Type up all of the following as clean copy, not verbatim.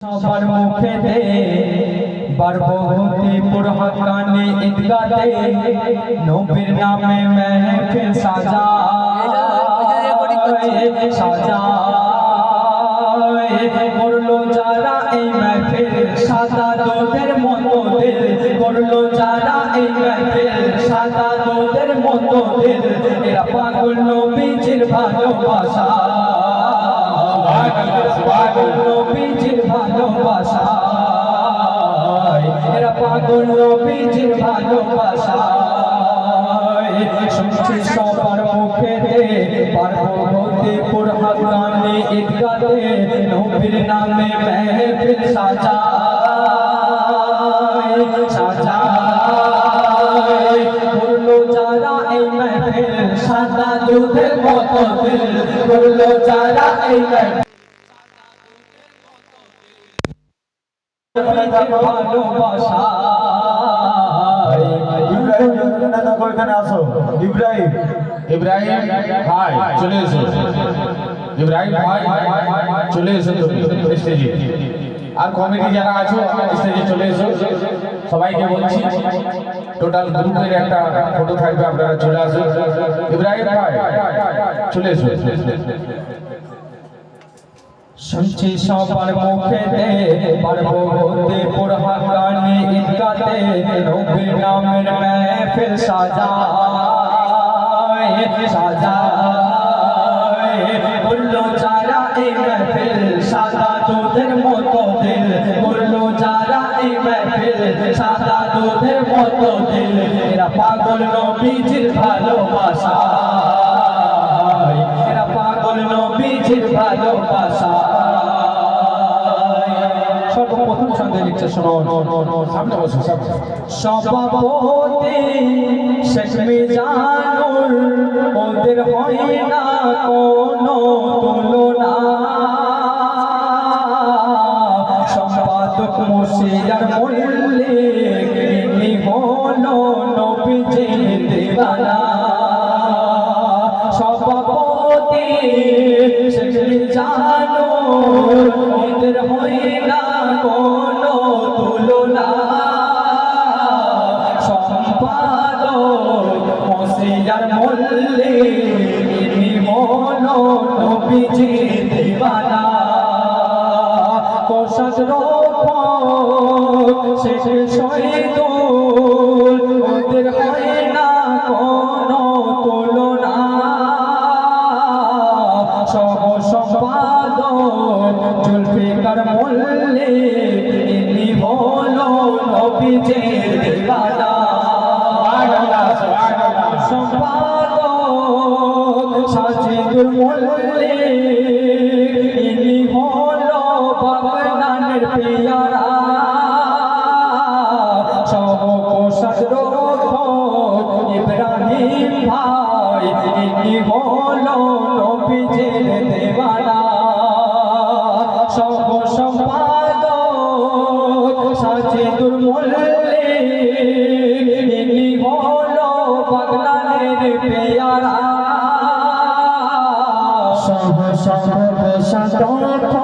সবার মুখেতে বরবতীপুর হাক্কানি ঈদগাতে নবীর নামে মেহফিল সাজায় করলো যারা এই মেহফিল সাদা দুধের মতো দিল করলো যারা এই মেহফিল সাদা দুধের মতো দিল এরা পাগল নবীজির ভালোবাসা পাগল নবীজির ভালোবাসা এরা পাগল নবীজির ভালোবাসা শুনছি সবার মুখেতে বরবতীপুর হাক্কানি ঈদগাতে নবীর নামে মেহফিল সাজায় করলো যারা এই মেহফিল সাদা দুধের মতো দিল করলো যারা এই মেহফিল ভালোবাসা ইব্রাহিম ভাই চলে এসো ইব্রাহিম ভাই চলে এসো স্টেজে আর কমিটি যারা আছো স্টেজে চলে এসো সবাইকে বলছি টোটাল গ্রুপের একটা ফটো থাকবে আপনারা চলে আসুন ইব্রাহিম ভাই চলে এসো শুনছি সবার মুখেতে বরবতীপুর হাক্কানি ঈদগাতে নবীর নামের মেহফিল সাজায় বললো যারা এই মেহফিল সাদা দুধের মতো দিল বললো যারা এই মেহফিল সাদা দুধের মতো দিল এরা পাগল নবীজির ভালোবাসা এরা পাগল নবীজির ভালোবাসা সর্বপ্রথম সঙ্গে লিখছে শোনো সামনে বসো সভাপতি শেখ মিজানুর ওদের হয় না কোনো তুলনা সম্পাদক মুশিয়ার মল্লিক ইনি হলো নবীজির দিওয়ানা সভাপতি শেখ মিজানুর ওদের হয় না কোনো তুলনা সম্পাদক মুশিয়ার মল্লিক ইনি হলো নবীজির দিওয়ানা কোষাদ রূপক শেখ শহীদুল ওদের হয় না কোনো তুলনা সহ সম্পাদক জুলফিকার মল্লিক ইনি হলো নবীজির দিওয়ানা সম্পাদক সাজিদুল মল্লিক ইনি হলো বাগনানের পিয়ারা সহ কোষাদ রক্ষক ইব্রাহিম ভাই ইনি হলো নবীজির দিওয়ানা সহ সম্পাদক সাজিদুল মল্লিক ইনি হলো বাগনানের পিয়ারা সহ সম্পাদক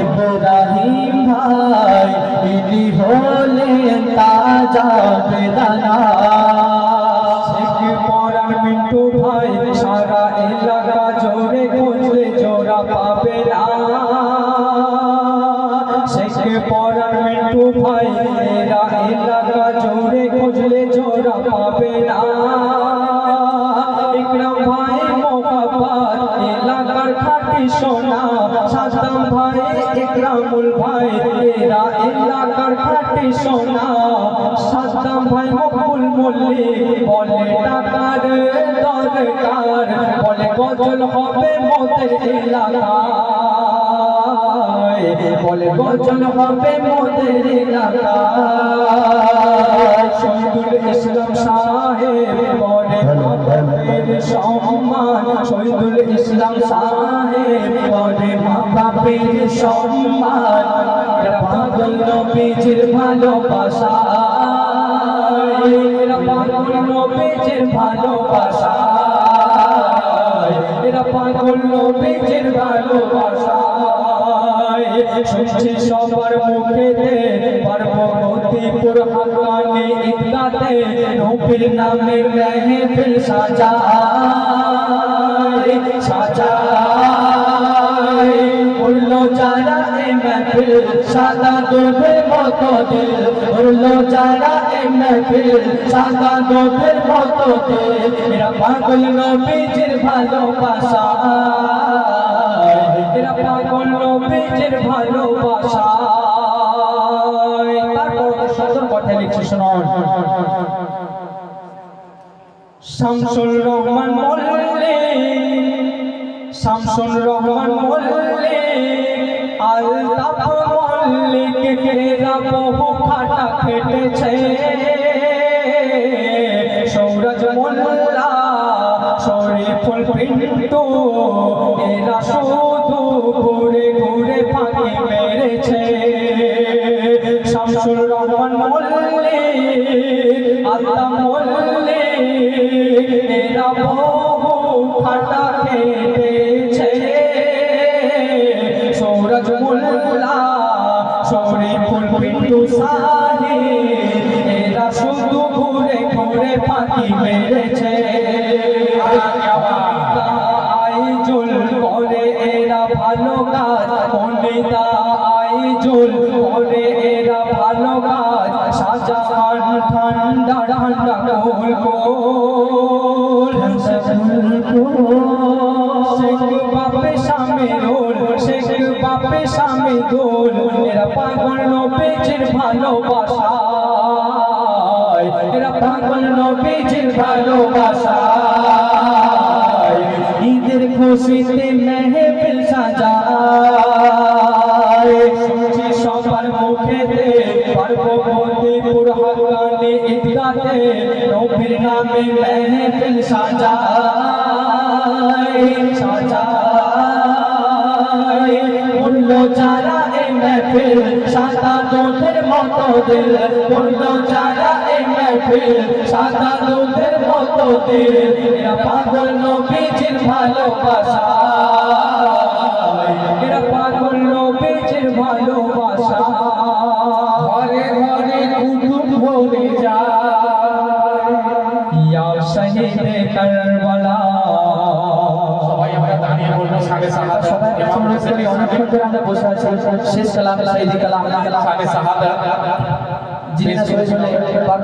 ইব্রাহিম ভাই ইনি হলেন তাজা বেদানা শেখ পরাণ মিন্টু ভাই সারা এলাকা জোরে খুঁজলে জোড়া পাবে না শেখ পরাণ মিন্টু ভাই এরা এলাকা জোরে খুঁজলে জোড়া পাবে না ইকরাম ভাই মোহাম্মদ এলাকার খাঁটি সোনা সাদ্দাম ভাই ইকরামুল ভাই এরা এলাকার খাঁটি সোনা সাদ্দাম ভাই মকবুল মল্লিক বলে টাকার দরকার বলে গজল হবে মোদের এলাকায় বলে গজল হবে মোদের এলাকায় শহীদুল ইসলাম সাহেব বলে বাপের সম্মান শহীদুল ইসলাম সাহেব বলে বাপের সম্মান পাগল নবীজির ভালোবাসা পাগল নবীজির ভালোবাসা এরা পাগল নবীজির ভালোবাসা শুনছি সবার মুখেতে পার্বতীপুর হাক্কানি ঈদগাতে নবীর নামের মেহফিল সাজায় সাজায় বললো যারা এই মেহফিল সাদা দুধের মতো দিল বললো যারা এই মেহফিল সাদা দুধের মতো দিল এরা পাগল নবীজির ভালোবাসা এরা পাগল নবীজির ভালোবাসা তারপর সুন্দর কথা লিখছে শুনুন শামসুর রহমান মল্লিক শামসুর রহমান মল্লিক আলতাফ মল্লিক এরা বহু খাটা খেটেছে সৌরজ মোল্লা শরীফুল পিন্টু এরা শুধু ঘুরে ঘুরে ফাঁকি মেরেছে শামসুর রহমান মল্লিক আলতাফ মল্লিক এরা বহু খাটা খেটেছে সৌরজ মোল্লা শরীফুল পিন্টু সাহিব এরা শুধু ঘুরে ঘুরে ফাঁকি মেরেছে আইজুল করে এরা ভালো কাজ পণ্ডিতা আইজুল করে এরা ভালো কাজ শাহজাহান ঠান্ডা ঠান্ডা কোল কোল শেখ বাপে স্বামী দোল শেখ বাপে স্বামী দোল এরা পাগল নবীজির ভালোবাসা এরা পাগল নবীজির ভালোবাসা ঈদের খুশিতে মেহফিল সাজায় শুনছি সবার মুখেতে পার্বতীপুর হাক্কানি ঈদগাতে নবীর নামে মেহফিল সাজায় সাজায় বললো যারা এই মেহফিল সাদা দুধের মতো দিল বললো যারা এই মেহফিল সাদা দুধের মতো দিল এরা পাগল নবীজির ভালোবাসা এরা পাগল নবীজির ভালোবাসা ঘরে ঘরে কুতুব ভরে যায় ইয়া শহীদে কারবালা সবাই আমরা দাঁড়িয়ে বলবো সাড়ে সাহাদা সবাই অনুরোধ করি অনেকক্ষণ ধরে আমরা বসে আছি শেষ কালাম সাইদি কালাম সাড়ে সাহাদা যিনি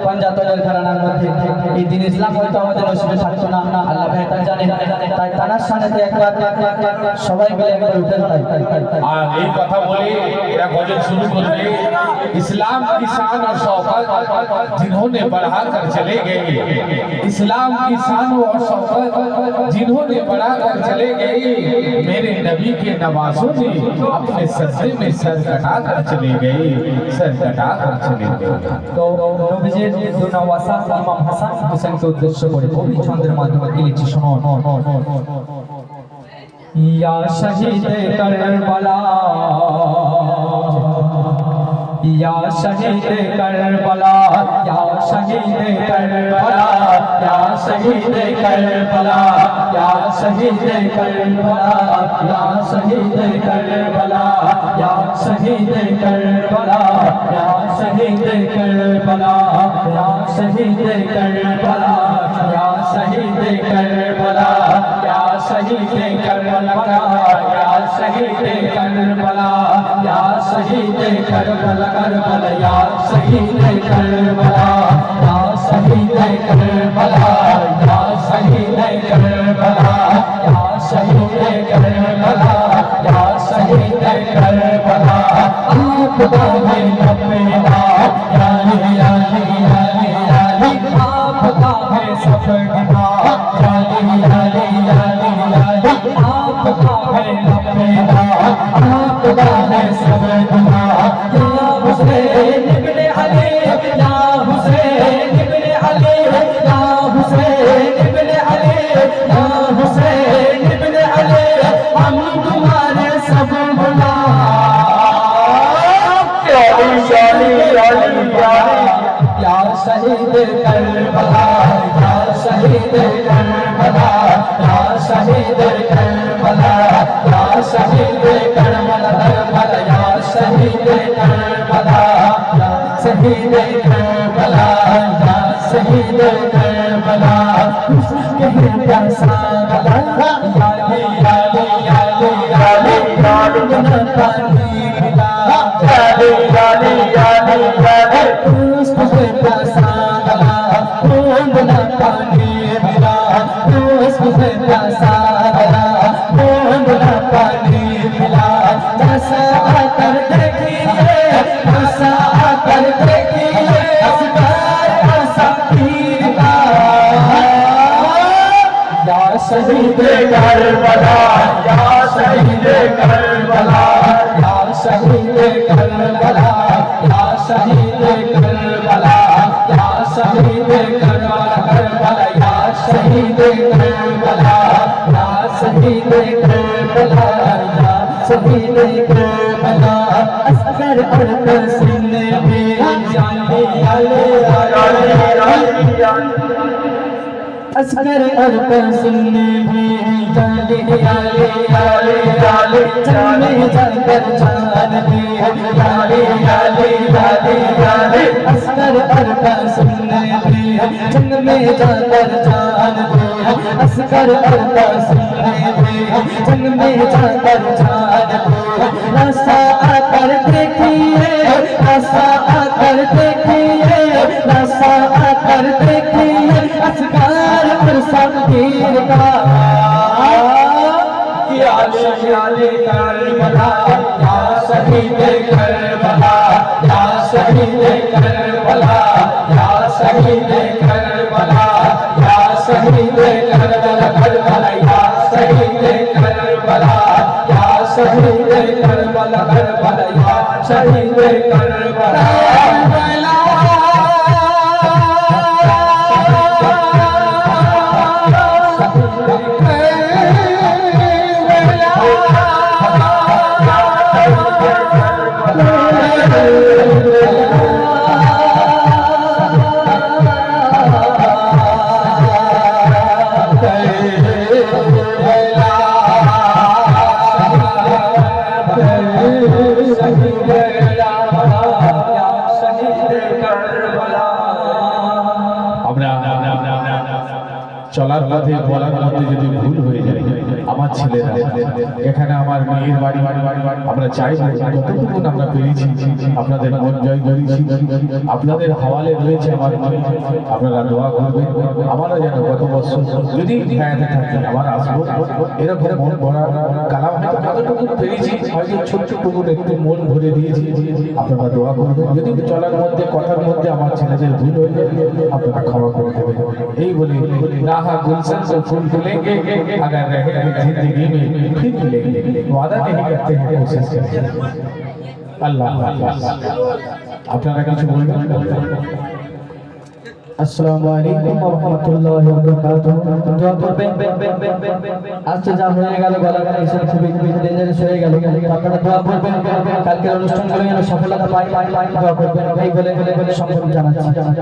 পাঞ্জাতনের ঘরানার মধ্যে এই দিন ইসলাম হয়তো আমাদের নসিবে থাকতো না আল্লাহ বেহতার জানেন তাই তার সাথে একবার সবাই মিলে একবার উঠে দাঁড়াই আর এই কথা বলে এরা গজল শুরু করবে इस्लाम की शान और शौकत जिन्होंने बढ़ा कर चले गए इस्लाम की शान और शौकत जिन्होंने बढ़ा कर चले गए मेरे नबी के नवाजों ने अपने सजदे में सर कटा कर चले गए सर कटा कर चले गए তো নবীজির দুনওয়াসা ইমাম হাসান হোসেনকে উদ্দেশ্য করে কবি ছন্দের মাধ্যমে কি লিখছি শুনুন ইয়া শহীদে কারবালা या शहीद करबला या शहीद करबला या शहीद करबला या शहीद करबला या शहीद करबला या शहीद करबला या शहीद करबला या शहीद करबला या शहीद करबला या शहीद करबला या शहीद करबला या शहीद करबला करबला या शहीद करबला या शहीद करबला या शहीद करबला या शहीद करबला या शहीद करबला आपका है लपेटा यानी यानी यानी यानी आपका है सफगना यानी यानी यानी यानी आपका है लपेटा आपका है सफगना हुसैन इब्ने अली या हुसैन इब्ने अली या हुसैन इब्ने अली या हुसैन इब्ने अली हम तुम्हारे सब गुलाम या शहीद करबला या शहीद करबला या शहीद करबला या शहीद करबला करबला या शहीद करबला या शहीद करबला या शहीद करबला उसके प्यासा गला याली याली याली याली याली बना पानी मिला याली याली याली याली उसके प्यासा गला खून बना पानी मिला उसके प्यासा गला खून बना पानी मिला जैसा आकर देखिए जैसा आकर देखिए असगार आसा पीर का या शहीद करबला या शहीद करबला या शहीद करबला या शहीद करबला या शहीद करबला करबला या शहीद करबला या शहीद करबला या शहीद करबला असगर और सीने में जाने वाले असगर और सुनने भी जाले याले याले याले जन्मे जाकर जान दे याले याले याले याले असगर और सुनने भी जन्मे जाकर जान दे असगर और सुनने भी जन्मे जाकर जान दे रास्ता आकर देखिए रास्ता आकर देखिए रास्ता आकर देखिए असगर और सबीर का याले याले करबला या शहीद करबला या शहीद करबला या शहीद करबला या शहीद करबला करबला या शहीद करबला या शहीद करबला करबला या शहीद करबला চলার পথে বলার মধ্যে যদি ভুল হয়ে যায় আমার ছেলেরা এখানে আমার মেয়ের বাড়ি আমরা চাইব যতটুকু আমরা পেরেছি আপনাদের মন জয় করেছি আপনাদের হাওয়ালে রয়েছে আমার মেয়ে আপনারা দোয়া করবেন আমারও যেন গত বছর যদি হায়াতে থাকে আমার আসবো এরকম মন ভরা কালাম হয়তো কতটুকু পেরেছি হয়তো ছোট্টটুকু একটু মন ভরে দিয়েছি আপনারা দোয়া করবেন যদি চলার মধ্যে কথার মধ্যে আমার ছেলেদের ভুল হয়ে যায় আপনারা ক্ষমা করে দেবেন এই বলে राहा गुलशन से फूल खिलेंगे अगर रहे जिंदगी में फिर मिलेंगे वादा नहीं करते हैं कोशिश करते हैं अल्लाह আপনারা কিছু বলবেন আসসালামু আলাইকুম ওয়া রাহমাতুল্লাহি ওয়া বারাকাতুহু দোয়া করবেন আজকে যা হয়ে গেল গলাটা এসে খুবই ডেঞ্জারাস হয়ে গেল আপনারা দোয়া করবেন কালকের অনুষ্ঠানগুলো যেন সফলতা পায় দোয়া করবেন এই বলে সম্পূর্ণ জানাচ্ছি